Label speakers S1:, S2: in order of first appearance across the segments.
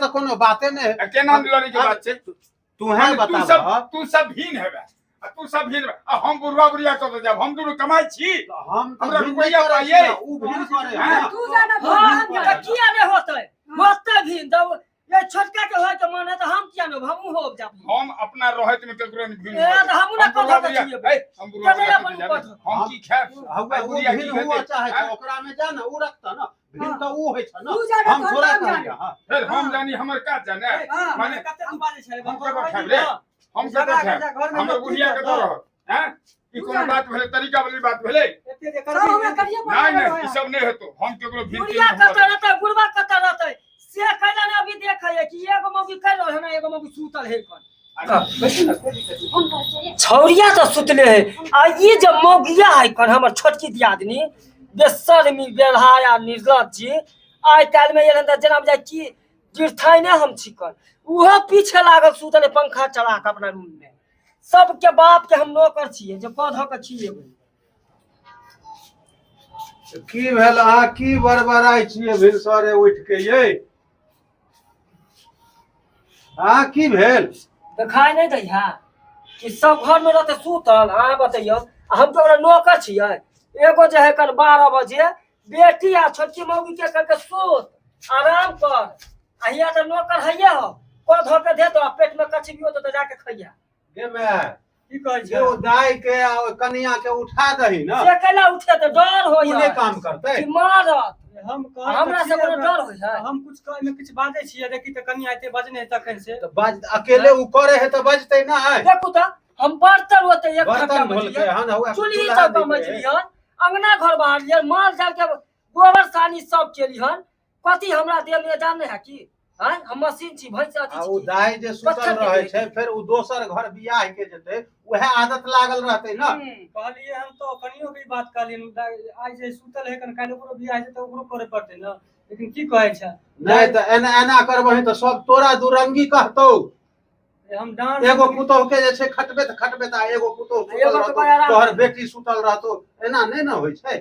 S1: तो कोनो बाते नहीं है।
S2: केना लड़ी के बात छे?
S1: तू है बता।
S2: तू सब भीन हेबे, तू सब भीन, हम बुढ़वा बुढ़िया कत जाब? हम दुनु कमाई छी,
S1: हमरा
S2: रुपया पाइए,
S1: ऊ भीन करे।
S3: तू जाना भगवान किया नहीं होते होते भी दब ये छोटका के होय के मन है तो हम किया न हमहु हो जाब।
S2: हम अपना रहत में केकरो नहीं भीन।
S3: ए तो हमहु न कह सकत छी।
S2: हम बुढ़वा हम की खाब?
S1: हवा बुढ़िया की हुआ चाहे छ ओकरा में जा न ऊ रखता न भीन तो ऊ होय छ न। हम थोड़ा कहलिए। हां
S2: फिर हम जानी हमर का जाने माने
S3: कते तू बाजे छै
S2: हम कब खाब रे? हम कब खाब? हमर बुढ़िया के तो रह हैं? ई कोनो बात भेले? तरीका वाली बात भेले? नहीं नहीं ई सब नहीं हेतो। हम केकरो भीन
S3: बुढ़िया कत रहते बुढ़वा कत रहते से कहला ने अभी देखे है कि एगो मौगी कर रहो है ना एगो मौगी सूतल है कन। छौरिया तो सुतले है आ ये जब मौगिया है कन हमर छोटकी दियादनी बेशर्मी बेलहाया निर्लज्ज आइ काल में एहन त जना जाय की गिरथाई ने हम छिकन उहो पीछे लागल सुतल पंखा चला के अपना रूम में। सबके बाप के हम नौकर छिए जे कह ध के छिए।
S1: की भेल अहाँ की बड़बड़ाई छिए भिनसरे उठ के ये? हाँ की भेल?
S3: दिखाई नहीं दैया कि सब घर में रहते सूतल। हाँ बताइयो हम तो नौकर छिए। एगो जे है कल 12 बजे बेटी आ छोटकी मौगी के करके सूत आराम कर आ हिया तो नौकर हैया हो को धो के दे दो पेट में कछ भी हो तो जाके खइया।
S1: गे मैं
S3: की कहै छै
S1: जो दाई के आ कन्या के उठा दही ना
S3: से कैला उठे तो डर हो
S1: ये काम करते।
S3: कि मारत
S4: हम
S3: हमरा से कोनो डर होय है?
S4: हम कुछ कह में कुछ बाजे छिए देखी त कनी आते बजने तखन से
S1: तो बाज अकेले ऊ करे है तो बजते ना है।
S3: देखू त हम बर्तन होते एक
S1: बर्तन धोल के हन हुआ
S3: चुल्ही तक मजलियन अंगना घर बाहरियन माल जाल के गोबर सानी सब केलिहन कथी हमरा देह में जाने है की? हां हम मशीन छी भैंस अथी छी।
S1: ऊ दाई जे सुतल रहे छै फिर ऊ दोसर घर बियाह के जेते उहे आदत लागल रहते ना।
S4: कहलिए हम तो कनियो की बात कहलिए आज जे सुतल है कन काल ओकरो बियाह है तो ओकरो करे पड़ते ना। लेकिन की कहै छै
S1: नहीं तो एना एना करबही तो सब तोरा दुरंगी कहतौ।
S4: हम डांस
S1: एगो पुतोह के जे छै खटबे त एगो पुतोह सुतल रहतो तोहर बेटी सुतल रहतो एना नहीं ना होय छै।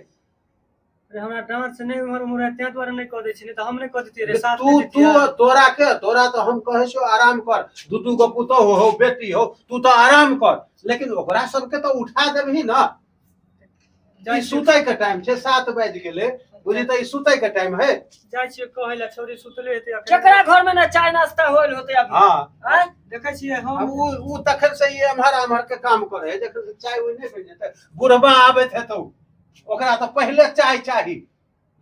S4: हमरा डांस नहीं उमर उमर ते द्वारा नहीं कह दे छी त हम नहीं कह देती रे साथ
S1: तू तोरा तो हम कहै छो आराम कर दू गो पुतोह हो बेटी हो तू तो आराम कर लेकिन ओकरा सबके तो उठा देबही ना। ई सुतै के टाइम छै 7 बज गेले बुझी त ई सुतै के टाइम है।
S4: जाय छी कहैला छोरी सुतले हेते
S3: केकरा घर में ना चाय नाश्ता होल होते अभी।
S1: हां
S3: हैं
S4: देखै छी हम
S1: ऊ तखन से ये अमहर के काम करे है जखन चाय ओइ नहीं बन जेते बुढ़बा आबैत हेतौ ओकरा तो पहले चाय चाही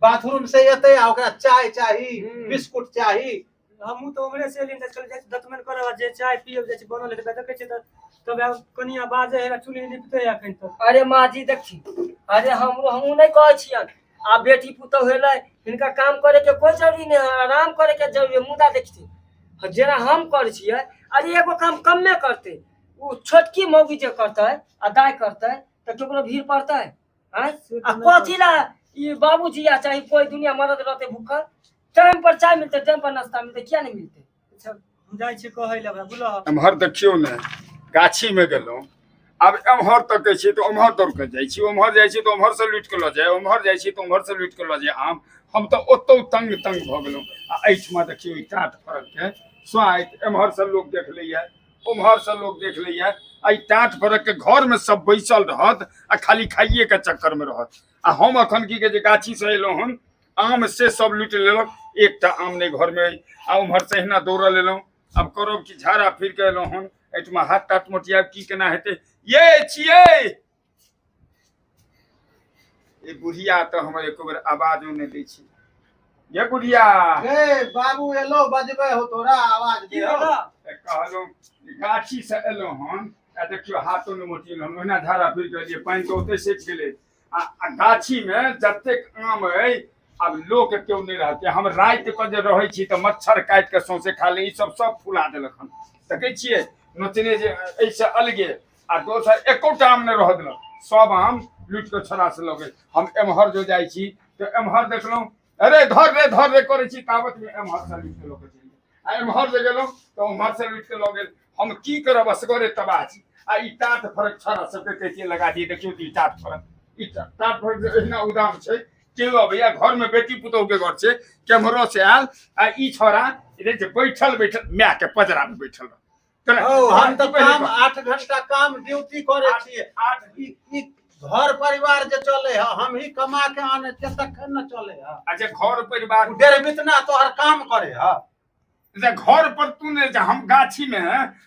S1: बाथरूम से एते आ ओकरा चाय चाही बिस्कुट चाही।
S4: हमहु तो हमरे से लिन चल जाय दतमन करब जे चाय पियब जे बनल है देखै छी त तब कनिया बाजे है चुल्ही लिपते अखन तक।
S3: अरे माँ जी देखी अरे हमहु नहीं कहै छियन आ बेटी पुतौह हेलै इनका काम करे के कोई जरूरी नहीं है आराम करे के जरूरी है। मुदा देखती जेना हम करे छिए अरे एगो काम कम में करते उ छोटकी मौगी जे करते आ दाई करते त केकरो भीड़ पड़ते हैं? आ कथी ला ई बाबूजी या चाहे कोई दुनिया मरद रहते भूखल टाइम पर चाय मिलते टाइम पर नाश्ता मिलते क्या नहीं मिलते?
S4: अच्छा हम जाय छी कहैला बुला
S2: एम्हर देखियो ने गाछी में गेलौं अब एम्हर तक छी तो ओम्हर दौड़ के जाइ छी ओम्हर जाइ छी तो ओम्हर से लूट के ल जाय ओम्हर जाइ छी तो ओम्हर से लूट के ल जाय आम हम तो ओतौ तंग भ गेलौं। आ एठमा देखियो ई टाट फरक के स्वाइत एम्हर से लोग देख लैया ओम्हर से लोग देख लैया आई टाट फरक के घर में सब बैसल रहत आ खाली खाइए के चक्कर में रहत। आ हम अखन की के जे गाछी से एलौं हन आम से सब लूट लेलक एकटा आम नहीं घर में आ उम्हर से हिना दौड़ लेलौं। अब करब की झाड़ा फिर के एलौं हन एठमा हाथ टाट मोटियाब की केना हेते ये छिए ए बुढ़िया तो हमर एको बेर आवाजो नहीं दै छी। ये बुढ़िया
S1: ए बाबू एलो बजबे हो तोरा आवाज दे
S2: कहलौं गाछी से एलौं हन आ देखियो हाथो नहीं मोटियल हम ओना झाड़ा फिर के लिए पानी तो ओते सेच गेले आ गाछी में जतेक आम है अब लोग क्यों नहीं रहते हम रात के जे रहे छी तो मच्छर काट के सौंसे खा ले सब फुला देलक हन देखे छिए नोचने जे ऐसे अलगे आ दोसर एकोटा आम नहीं रह देलक सब आम लूट के छोड़ा से लगे। हम एम्हर जो जाइ छी तो एम्हर देखलौं अरे धर रे करे छी तावत में एम्हर से लूट के लगे आ एम्हर जे गेलौं तो उम्हर से लूट के लगे। हम की करब असगरे तबाह छी आ ई टाट फरक छोड़ा सबके कहतिए लगा दिए देखियो ई टाट फरक एहिना उदाम छै के भैया घर में बेटी पुतौह के घर छै केम्हरो से आयल आ ई छोरा इधर जे बैठल बैठल माय के पजरा में बैठल रह।
S1: हम तो काम 8 घंटा काम ड्यूटी करे छिए। ई घर परिवार जे चले है हम ही कमा के आने के तखन न चले है।
S2: अच्छा घर परिवार
S1: डेढ़ बितना तोहर काम करे है।
S2: जे घर पर तू ने जे हम गाछी में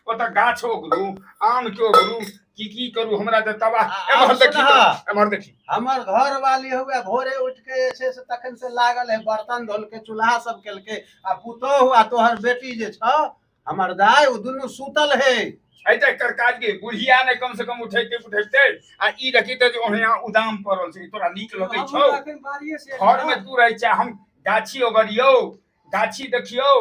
S2: ओत गाछ ओगरू आम के ओगरू की करू हमरा त तबाह एमहर देखी
S1: हमर घर वाली हुए भोरे उठ के से तखन से लागल है बर्तन धोल के चूल्हा सब केल के आ पुतो हुआ तोहर बेटी जे छ हमर दाय उ दुनु सुतल है।
S2: ऐते करकाज के बुढ़िया ने कम से कम उठैते आ ई देखी त जे ओहिया उदाम पड़ल छै तोरा नीक लगै छौ घर में तू रहै छै हम गाछी ओगरियो गाछी देखियो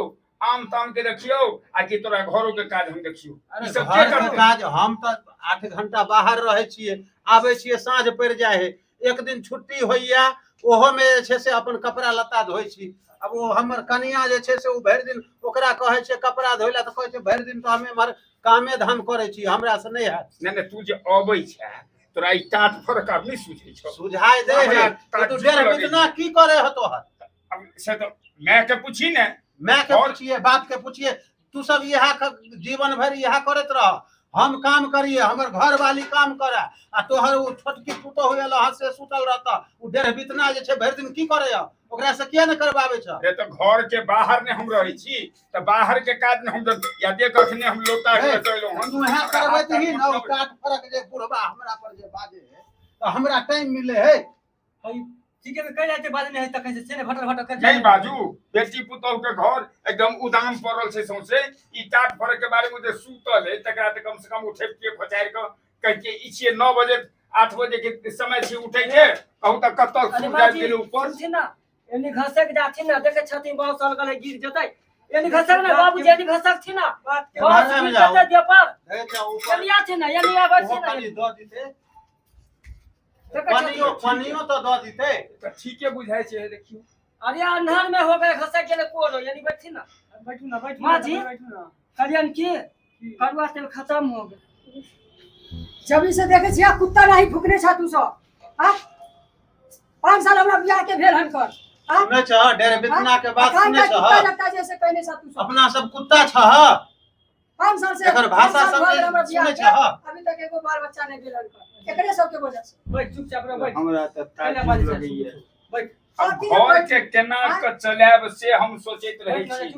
S2: आम ताम के देखियो आ कि तोरा घरों के काज हम देखियो।
S1: अरे घर के काज हम त 8 घंटा बाहर रहे छिए आबै छिए साँझ पड़ जाय है। एक दिन छुट्टी होइया ओहो में जे छै से अपन कपड़ा लत्ता धोइ छी। अब वो हमर कनिया जे छै से उ भरि दिन ओकरा कहै छै कपड़ा धोइला त कहै छै भरि दिन त हमे हमर कामे धाम करे छी हमरा से नहीं है।
S2: नहीं तू जे अबै छै तोरा ई टाट फरक अब नहीं सूझै छौ
S1: सुझाई दे है तू डेढ़ बितना की करे हो तोहर।
S2: अब से तो मैं के पूछी ने
S1: मैं के पूछिए बाप के पूछिए तू सब यहाँ जीवन भर यहाँ करत रह हम काम करिए हमर घर वाली काम करे आ तोहर वो छोटकी पुतो होयल हाथ से सुतल रहता उ डेढ़ बितना जे छै भरि दिन की करे ओकरा से किया न करबावे छ।
S2: रे तो घर के बाहर ने हम रहै छी त बाहर के काज ने हम या देख अखने हम लोटा के चललो हम
S1: तू यहाँ करबैत ही न ओ काट फरक जे बुढ़बा हमरा पर जे बाजे है त हमरा टाइम मिले है।
S4: ठीक है कह जाते बाद नहीं तक से भटर भटर कर
S2: नहीं बाजू बेटी पुतोह के घर एकदम उदाम पड़ल छै सौसे ई टाट फरक के बारे में जे सुतल है तकरा त कम से कम उठे के फचार के कह के ई छिए 9 बजे 8 बजे के समय से उठे के कहू त कत सूरज के ऊपर
S3: छी ना एनी घसक जाथिन ना देखे छथिन बहुत साल गले गिर जतै एनी घसक ना बाबू जेनी घसक छी ना बहुत गिर जतै दे पर चलिया छी ना एनी आबै छी ना
S1: पानी दो दीते पानियो तो दो दीते
S2: त ठीके बुझाय छै देखियो।
S3: अरे अंधार में हो गए घसक गेले कोरो यानी बैठी ना
S4: बैठू ना बैठू
S3: मां जी
S4: बैठू ना
S3: कल्याण की करवा तेल खत्म हो गए
S5: जब से देखे छिया कुत्ता नहीं फुकने छ तू सब हां 5 साल हमरा बियाह के भेल हन कर
S1: सुने छ डेढ़ बितना के बात सुने छ
S5: कुत्ता लगता जैसे कहने छ तू सब
S1: अपना सब कुत्ता छ
S5: 5 साल से
S1: एकर भाषा सब सुने छ
S5: अभी तक एगो बाल बच्चा नहीं भेल हन कर एकरे सब के वजह से
S3: बैठ चुपचाप रह बैठ
S1: हमरा त तारीफ लगैया
S3: बैठ
S2: अब घर के केना के चलाब से हम सोचैत रहै छी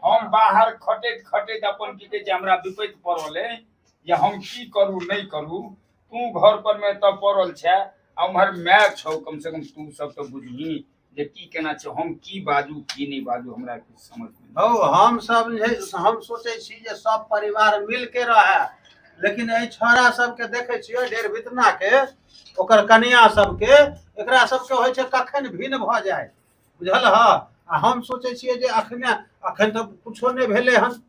S2: हम बाहर खटैत अपन की कहै छै हमरा विपैत पड़ल है या हम की करू नहीं करू तू घर पर में त पड़ल छै हमर माय छौ कम से कम तू सब तो बुझही जे की केना छै हम की बाजू की नहीं बाजू हमरा कुछ समझ में
S1: हो हम सब हम सोचे छी जे सब परिवार मिल के रहे लेकिन ए छोरा सब के देखे छियै डेढ़ बितना के ओकर कन्या सब के एकरा सब के होय छै कखन भिन्न भ जाय बुझल ह आ हम सोचे छियै जे अखन तो कुछो नहीं भेले हन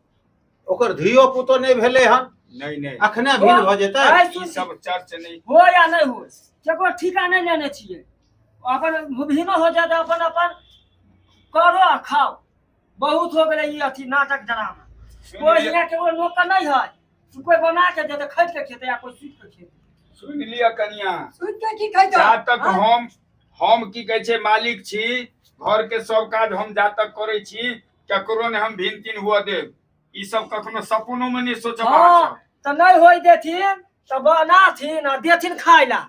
S1: ओकर धियो पुतो नहीं भेले हन
S2: नहीं
S1: अखने भिन्न भ जेतै
S2: ई सब चर्च नहीं
S3: हो या नहीं हो केको ठिका नहीं लेने छिए अपन भिन्न हो जाता अपन अपन करो आ खाओ बहुत हो गेलै ई अथी नाटक ड्रामा कोई यहाँ के वो नौकर नहीं है कोई बना के दे खरीद के खेते या कोई सीख के खेते
S2: सुन लिया कन्या
S5: सुन के की कहै
S2: जा तक हम की कहै छै मालिक छी घर के सब काज हम जा तक करे छी केकरो ने हम भिन्न तीन हुआ देब ई सब कखनो सपनो में नहीं सोचब
S3: हां त नहीं होई देथिन त बनाथिन आ देथिन खाइला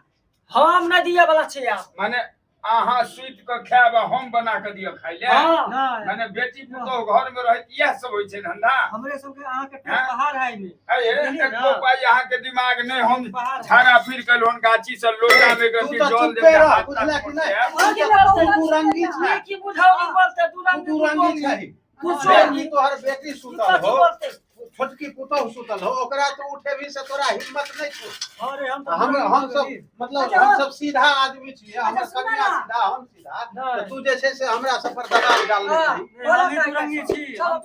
S3: हम नहीं दिए वाला छी आप
S2: माने आहा सुइत के खाएब हम बना के दियो खाइ ले
S3: हां
S2: माने बेटी पुतोह घर में रहत इएह सब होय छै धंधा
S4: हमरे सब के आहा के पहाड़ है में
S2: ए एक पाई आहा के दिमाग नहीं हम झाड़ा फिर के लोन गाछी से लोटा में गति जल दे हाथ
S1: बुझला कि
S2: नहीं
S1: तू रंगी छै
S3: की बुझाओ बोलते
S1: तू रंगी छै
S3: कुछ
S1: बेटी तोहर बेटी सुतल हो छोटकी पुतोह सुतल हो ओकरा तो उठे भी से तोरा हिम्मत नहीं छौ।
S4: अरे हम
S1: सब मतलब हम सब सीधा आदमी छियै हमर कन्या सीधा हम सीधा तू जे छै से हमरा सब पर दबाव डालने छी
S4: हम रंगी छी हम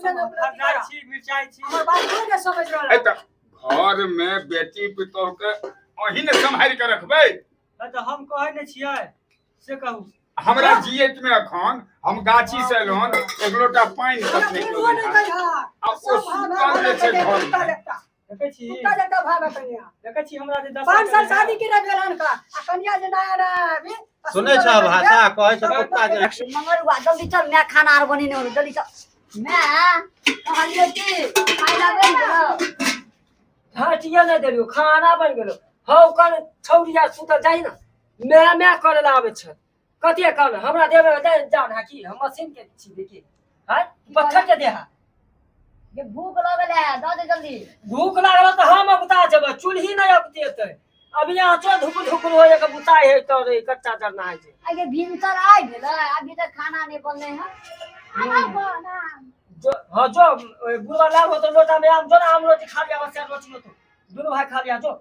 S4: छी मिर्चाई छी
S5: हमर बात नहीं समझ रहल
S2: ए त घर में बेटी पुतोह के ओही ने संभाल के रखबै
S4: त हम कहै नै छियै से कहू
S2: हमरा जियत में अखन हम गाछी से लोन एक लोटा पानी तक नहीं लेबै अब ओ सुतल जे छै घर में
S4: देखै छी
S5: कुत्ता जका भागा कन्या
S4: देखै छी हमरा जे
S5: 5 साल शादी के ना भेल हन का आ कन्या जे नया नया अभी
S1: सुनै छ भाषा कहै छ कुत्ता जे
S6: मंगरुआ जल्दी चल मैं खाना आर बनिने हो जल्दी चल मैं कहलिए कि खाइला बन गेलो
S3: हटिया नहीं देलियो खाना बन गेलो हौ कन छौरिया सुतल जाइ ना मैं करे ला आवे छ कते कन हमरा देबे दे जान हा की हम मशीन के छी देखी हाय पत्थर के देहा
S6: ये भूख लगल है दो दे जल्दी
S3: भूख लागल तो हम बता जब चूल्ही नहीं अबतेते अब यहाँ चो धुक हो के बुताई है तो रे कच्चा चरना है जे
S6: आगे भीतर आ गेल अभी तक खाना नहीं बनले है खाना बना
S3: जो हां जो बुढ़वा लाग हो तो लोटा में आम जो ना आम रोटी खा लिया बस रोटी तो दोनों भाई खा लिया जो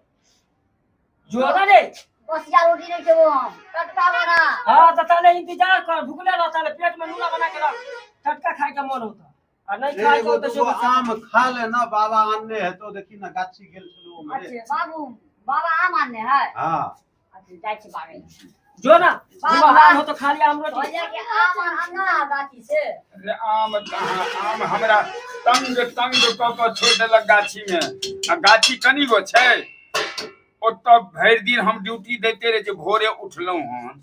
S3: ना रे
S6: बस यार रोटी नहीं खेबो हम टटका बना
S3: हां तो ताले इंतजार कर भूखले ना ताले पेट में नूना बना के रख टटका खाए के मन होता आ नहीं खाए
S1: एगो
S3: तो
S1: दूगो आम खा ले ना बाबा आनने है तो देखी ना गाछी गेल छलो मेरे
S6: अच्छा बाबू बाबा आम आने है
S1: हां
S6: अच्छा जाय छै बागे
S3: जो ना बुढ़वा लाग हो तो खा लिया आम रोटी
S6: भैया के आम आना गाछी से
S2: अरे आम कहाँ आम हमरा तंग क छोड़ देलक गाछी में आ गाछी कनी गो छै ओ तब भरि दिन हम ड्यूटी देते रहे भोरे उठलहुँ हन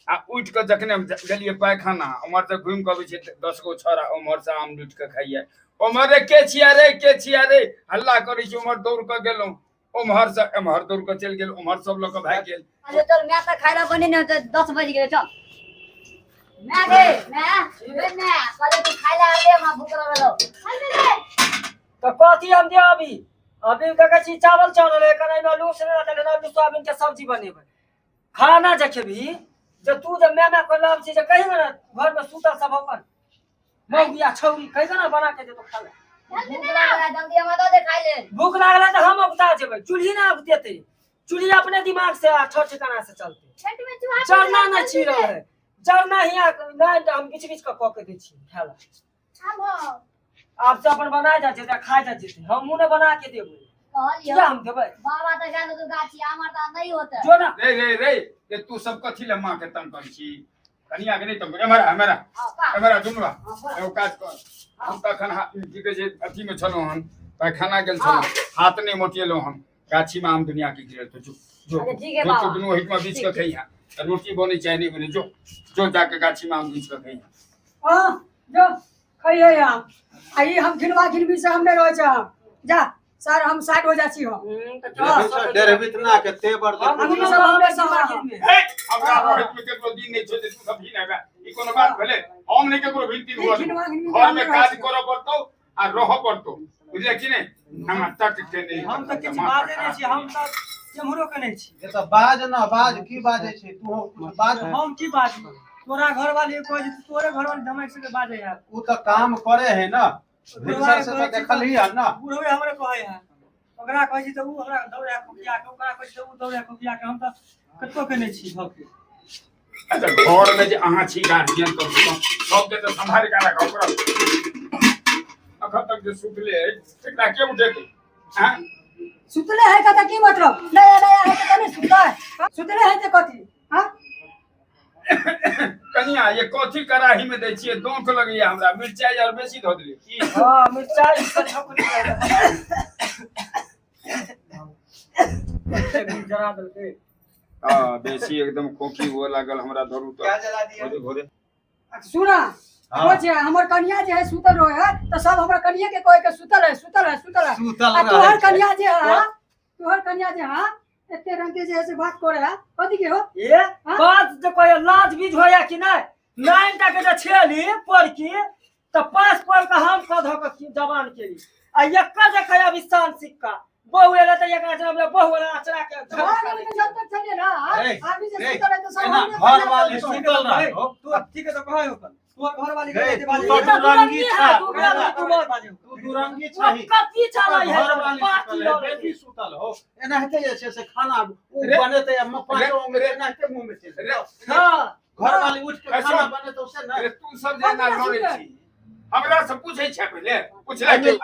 S2: आ उठ के जखने गेलिए पैखाना उमर से घूम के अबै छै 10 गो छोरा उमर से आम लूट के खाइए उमर रे के छिया रे हल्ला करै छै उमर दौड़ के गेलहुँ उमहर से एमहर दौड़ के चलि गेल उमहर सब लोग भाग गेल
S6: अरे चल मैं तो खाइला बनी नहीं तो 10 बज गेले चल मैं कहले तू खाइला आ दे मां भूख लगलो
S3: तो कथी हम दे अभी का छी चावल चावल है कनै में लूस नहीं रहता ना लूस सोयाबीन के सब्जी बनेबै खाना जखेबी जब तू जब मैं करलाम छी जे कहि ना घर में सुतल सब अपन मौगिया छौरी कहि ना बना के दे तो खा ले
S6: भूख लागला जल्दी हम दो दे खाइ ले
S3: भूख लागला तो हम उगता जेबै चूल्ही ना देते चूल्ही अपने दिमाग से ठठ ठिकाना से चलते
S6: पेट में चूहा
S3: चरना नहीं छी रहे है चरना हिया नहीं हम बीच बीच का के दे छी खाला
S6: हम
S3: आप सब अपन बना जा जे खा जा जेते हम मुंह ने बना के देबै
S6: कहलियो
S3: क्या हम देबै
S6: बाबा तो जानो तो गाछी आमर तो नहीं होता
S3: जो ना
S2: रे ये तू सब कथी ले मां के तंग कर छी कनिया के नहीं तंग हमरा दुमरा एगो काज कर हम तखन की कहे छै अथी में छलौ हन पैखाना गेल छलौ हाथ नहीं मोटिएलौ हम गाछी में आम दुनिया के गिरल तो जो
S6: अरे ठीक है
S2: तो
S6: बाबा
S2: दुनू हित में बीच के खइहा रोटी बने चाहे नहीं बने जो जाके गाछी में आम बीच के खइहा
S5: हां जो खइए आम आई हम घिनवा घिनवी से हमने रह जा सर हम 60 हो जाची हो
S1: डेढ़ बितना के तेबर
S3: हम
S1: देखो
S3: सब हमरे समाज में
S2: हमरा रोहित में केकरो दिन नहीं छोड़े तू सब ही ना ई कोनो बात भेले हम नहीं केकरो भिनती हुआ घर में काज करो पड़तो आ रहो पड़तो बुझले कि नहीं हम तक के नहीं
S4: हम तो किछ बाजे नहीं छी हम तो जमरो के नहीं छी
S1: ये तो बाज ना बाज की बाजे छै तू बाज
S4: हम की बात तोरा घर वाली कोई तोरे घर वाली धमक से बाजे यार
S1: उ तो काम करे है ना भिनसर से तो देखली है ना
S4: बुढ़वे हमरे कहे है ओकरा कहै छी त उ हमरा दौड़ा खुकिया के ओकरा कहै छी उ दौड़ा खुकिया के हम त कतो के नहीं छी भक
S2: अच्छा घर में जे अहाँ छी गार्जियन तो सब के तो संभाल के रखो ओकरा अखन तक जे सुतले एकरा के उठेते हां
S5: सुतले है कथा की मतलब नया है तो नहीं सुतले है सुतले है तो कथी हां
S2: कनिया ये कथी कराही में दै छियै दोंख लगैया हमरा मिरचाई और बेसी ध देलियै की
S3: हां मिर्चाई से ठोकनी जरा दलके
S2: हां बेसी एकदम खोखी हो लागल हमरा धरू तो
S1: क्या जला दिया
S2: घोरे
S5: सुना वो जे हमर कन्या जे है सुतल रहे है तो सब हमर कन्या के कहे के सुतल है आ तोहर कन्या जे है एते रंग के जे से बात करे है कथी के हो
S3: ये बात जो कोई लाज बीज होया कि नहीं 9 टा के छेली पर की तो 5 पर का हम कध के जवान केली आ एक जे कया विशान सिक्का बहु एले त एक आचरा बहु एले आचरा के
S5: घर में जब तक चले ना आदमी जे सुतल है तो सब
S1: ना घर वाली सुतल रहे हो
S4: तू ठीक है तो कहे ओकर तोर घर वाली
S1: रे,
S4: के
S1: तू
S4: बाजे
S1: तो दुरंगी था
S3: तू मत
S4: बाजे
S1: तू दुरंगी छही
S3: कथी चला है
S1: घर वाली सुतल है बेटी सुतल हो एना हेते जे से खाना उ बने त हम पांचो उंगली एना हेते मुंह में चले
S3: हां
S1: घर वाली उठ के खाना बने तो से ना
S2: अरे तू सब जना लड़ै छी हमरा से पूछै छै पहिले पूछला के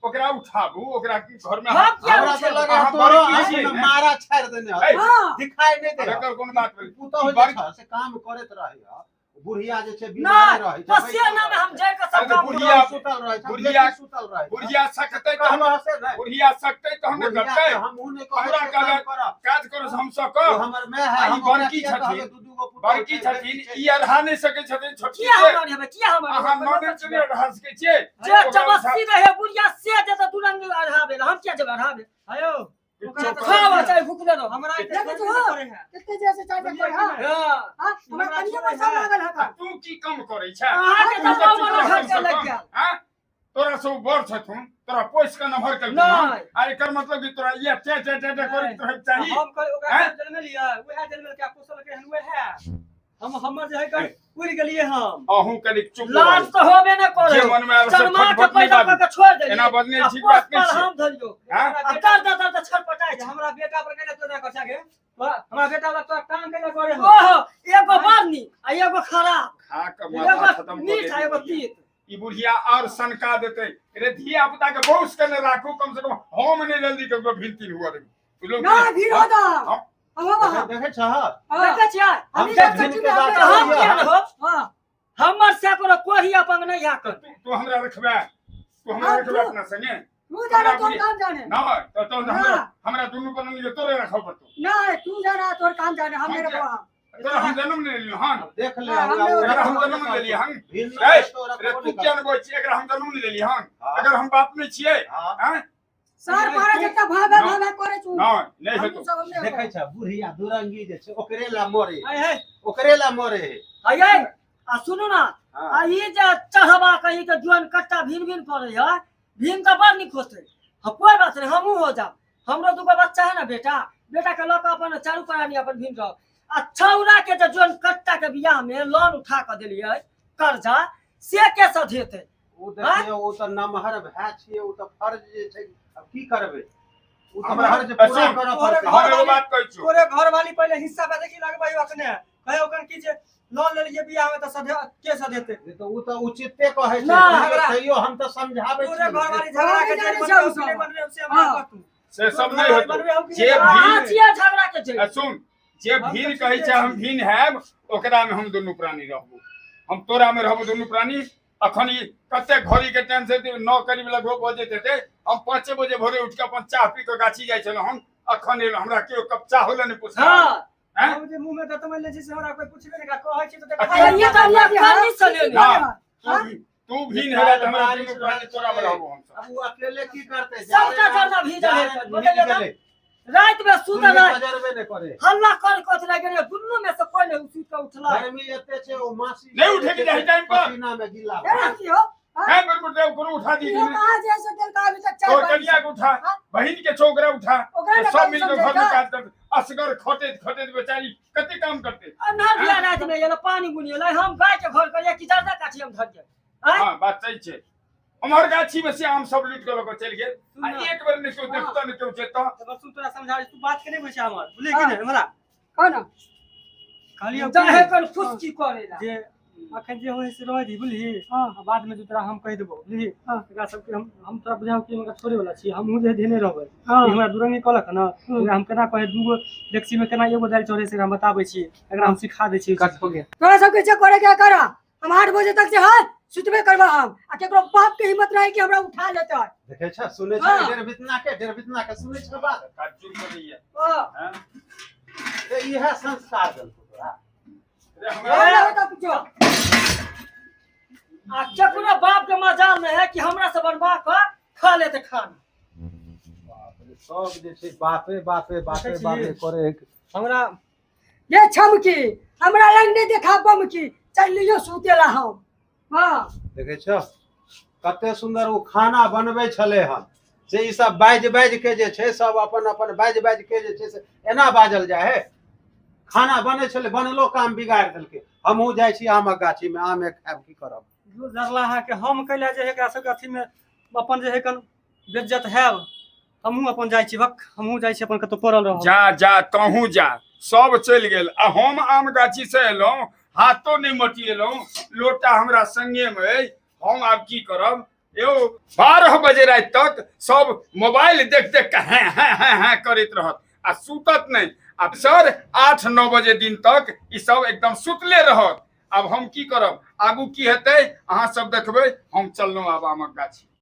S2: ओकरा उठाबू ओकरा की घर में
S1: हमरा तो लगे तोरो आंखी में मारा छाड़ देने
S2: हां
S1: दिखाई नहीं दे
S2: एकर कोन बात भेल
S1: तू तो हो जा से काम करत रही बुढ़िया जे छै
S3: ना
S1: बीमार रहै छै
S3: पसेना में हम जाय के सब काम
S2: बुढ़िया
S1: सुतल रहै छै
S2: बुढ़िया
S1: सुतल रहै छै
S2: बुढ़िया सकतै तो हम
S1: कहलो से नहीं
S2: बुढ़िया सकतै तो हम करतै
S1: हम उने कहै
S2: हमरा
S1: छै
S2: काज करो हम सब
S1: तो
S2: कर
S1: हमर मैं है
S2: आ ई
S1: हम
S2: बड़की
S1: ओकरा किया
S2: छथिन,
S1: कहबै दू गो पुतहु
S2: बड़की
S1: छै,
S2: छथिन
S1: बेटी छै।
S2: ई अढ़ा नहीं सकै छथिन छोटकी
S3: किया
S2: के
S3: हमर हेबे किया हमर
S2: अहाँ ननद चले अढ़ा सकै छियै
S3: जे जबस्ती रहे बुढ़िया से जे तो दुरंगी अढ़ाबे हम क्या जब अढ़ाबे
S4: आयो
S3: खावा चाहे भूखले रहो
S4: हमरा
S5: देख जो कितने जैसे चाहते कोई हां हां हमरा कनिया में सब लागल है
S2: तू की कम करै छै
S3: अहाँ के तो मन खर्चा लग गया
S2: हां तोरा सब बड़ छथुन तोरा पोस के नंबर कर
S3: नहीं।
S2: आ एकर मतलब कि तोरा ये टे करे तोरा चाहिए
S4: हम कह ओकरा जन्म लिया वह जन्म के कुशल के हनुए है हम हमर जे है कर उड़ गेलिए हम
S2: अहूं कनिक चुप
S3: लाज तो होबे न करे
S2: जे मन में आवे से
S3: शर्मा के
S2: खटखट नहीं
S3: पैसा
S2: बात
S3: के छोड़ दे
S2: एना बदले ठीक बात नहीं छै
S3: हम धरियो
S2: हां
S3: अतर छटपटाई छै
S4: हमरा बेटा पर केना तो ना कर सके हमरा बेटा वाला तो काम केना करे हो
S3: ओहो एगो बारनी आ एगो खराब
S2: खा के माथा
S3: एगो
S2: खत्म
S3: मीठ आ
S2: कर
S3: एगो
S2: दे
S3: तीत
S2: ई बुढ़िया और सनका देते रे धिया पुता के बहुत के राखू कम से कम हम नहीं जल्दी ककरो भिनती हुआ रे तू लोग
S5: ना विरोध
S2: हम
S5: हम
S1: देखे छ
S3: देखे छियै
S1: हम
S3: हम
S1: सब दिन के बात
S3: हम
S1: करिए।
S3: क्या हो
S5: हां
S3: हमर से कोनो कोही अपन नहीं या कर
S2: तू हमरा रखबे तू हमरा रखबे अपना संगे
S5: तू जाना तोर काम जाने
S2: ना तो हमरा दुनू पर नहीं तोरे रखो पड़तो
S5: नहीं तू जाना तोर काम जाने हम मेरे को
S2: तोरा हम जन्म नहीं लियो हां
S1: देख ले
S5: हाँ,
S2: अगर हम जन्म नहीं लियो हम
S1: भिन्न
S2: ए
S1: तो
S2: रे
S1: रखबो
S2: तू
S1: नहीं
S2: क्या
S1: कर।
S2: न बोल छी अगर हम जन्म नहीं लियो हां
S1: हाँ।
S2: अगर हम बाप नहीं छिए
S1: हाँ।
S2: हैं
S5: सर मारा जत्ता भागा भागा करे छु
S2: ना नहीं
S5: हम
S2: हेतो
S5: सब हमने
S1: देखे छ बुढ़िया दुरंगी जे छै ओकरे ला मोरे
S4: आय है
S1: ओकरे ला मोरे
S3: आये आ सुनू ना
S1: हाँ।
S3: आ ये जे चढ़वा कहीं के जुआन कट्टा भिन भिन पड़े है भिन तो बड़ निक होते हम कोई बात नहीं हमहू हो जा हमरो दुगो बच्चा है ना बेटा बेटा के लोग अपन चारू प्राणी अपन भिन रहो आ छौरा के जे जुआन कट्टा के बियाह में लोन उठा के देलिए कर्जा से के सधेते
S1: ओ देखिए ओ त नमहर भै छिए ओ त फर्ज जे छै अब की करबे ओ त
S2: हमरा
S1: फर्ज पूरा
S2: सुन,
S1: करऽ
S4: तोरे
S1: पड़तै
S2: हम एगो बात कहै छी
S4: तोरे घर वाली पहले हिस्सा पे देखी लगबै अखने कहे ओकन की जे लोन ले लिए बियाह में तो सधे के सधेते
S1: ये तो ओ त उचिते कहै छै
S3: ना,
S1: तैयो तैयो हम त समझाबै
S4: तोरे घर वाली
S1: छी
S4: झगड़ा के
S5: जाने
S4: जेल
S5: जाऊ
S4: बनवे
S5: सब।
S4: बनवे से हमरा
S5: हाँ।
S4: तू
S2: से सब नहीं होतो जे
S3: अहाँ
S2: भीन
S3: छियै झगड़ा के छै
S2: सुन जे भीन कहै छै हम भीन हैब ओकरा में हम दुनू प्राणी रहबो हम तोरा में रहबो दुनू प्राणी अखन ई कते घड़ी के टाइम से 9 करीब लगभग बजे थे हम 5 बजे भोरे उठ के अपन चाह पी के गाछी जाय छलो हम अखन हमरा के कप चाह होला ने पूछा
S3: हां
S2: हैं
S4: हम जे मुंह में दतमन ले छै से हमरा कोई पूछबे नहीं का कहै छी तो
S2: अच्छा,
S3: ये तो अल्लाह खानी चले
S2: हां तू भीन हैबे त हमरा दुनू प्राणी तोरा में रहबो हम सब।
S1: अब वो अकेले की करते
S3: सबटा जरना भीजल है
S1: भीज
S3: बोले
S1: गेलै
S3: रात में सुतल
S1: सुनने
S3: है
S1: बजरबे नहीं करे
S3: हल्ला कर कथ लगे रे दुन्नु में से कोई नहीं उठ के उठला
S1: गर्मी एते छै ओ मासी
S2: नहीं उठे के चाही टाइम पर।
S1: पसीना में गिला
S5: तेरा की हो
S2: हैं बिल्कुल देव करू उठा दी
S5: ये कहां जैसे दिल का अभी तक
S2: तो
S5: चार
S2: कन्या के उठा
S5: हाँ?
S2: बहन के छोकरा उठा
S5: ओकरा ने
S2: सब
S5: कम
S2: मिलकर घर में
S5: समझेगा।
S2: काज करते असगर खटे बेचारी कते काम करते
S3: अन्हार बिया रात में ये पानी बुनिए हम गाय के घर करिए कि ज्यादा काठी हम धर के
S2: हां बात सही छे हमार गाछी में से आम सब लूट के लोग चल गेल आ एक बार ने क्यों देखता ने क्यों चेता
S4: तब सुन तोरा समझा तू बात के नहीं बुझे हमर भूले कि नहीं हमरा
S5: कौन
S4: खाली अब
S3: चाहे कर खुश की करेला
S4: जे अखन जे होय से रह दी बुझली
S5: हां
S4: बाद में जो तोरा हम कह देबो बुझली
S5: हाँ।
S4: एकरा सब के हम तोरा बुझाओ कि हमरा छोड़े वाला छी हमहू जे देने रहबै
S5: हाँ।
S4: ई हमरा दुरंगी कहलक ना एकरा हम केना कहे दूगो डेक्सी में केना एगो दाल चढ़े से हम बताबै छी एकरा हम सिखा दै छी
S1: कट हो गया
S5: तोरा सब के जे करे क्या करा हम 8 बजे तक से हां सुतबे करबा हम आ केकरो बाप के हिम्मत नहीं कि हमरा उठा लेता
S1: देखे छ सुने छ
S5: हाँ।
S1: डेर बितना के सुने छ बात
S2: काजू करिए
S3: हां
S2: हैं
S1: ए इहे संस्कार दल तोरा
S2: अरे
S5: हमरा
S2: हमरा
S5: बता पूछो
S3: आ चकुना बाप के मजाल में है कि हमरा से बनवा के खा लेते खाना
S1: सब जे छै बापे बापे बापे बापे करे
S4: हमरा
S5: ये छमकी हमरा लंग नहीं देखा बम की चल लियो सुतेला हम हां
S1: देखे छ कते सुंदर वो खाना बनबै छले हन से ई सब बाज के जे छै सब अपन अपन बाज के जे छै से एना बाजल जाय है खाना बने छले बनलो काम बिगाड़ देलके हमहू जाय छी आमक गाछी में आम खाब की करब
S4: जो जरला है कि हम कैला जे एकरा सब अथी में अपन जे है कन बेइज्जत है हमहू अपन जाय छी भक हमहू जाय छी अपन कतो पड़ल रह
S2: जा जा तहू जा सब चल गेल आ हम आम गाछी से एलो हाथों नहीं मटिएलो लोटा हमरा संगे में अइ, हम आब की करब यो 12 बजे रात तक सब मोबाइल देख देख के हैं करैत रहत आ सुतत नहीं अब सर 8-9 बजे दिन तक ई सब एकदम सुतले रहत आब हम की करब आगू की हेतै अहाँ सब देखबै हम चललहुँ आब आमक गाछी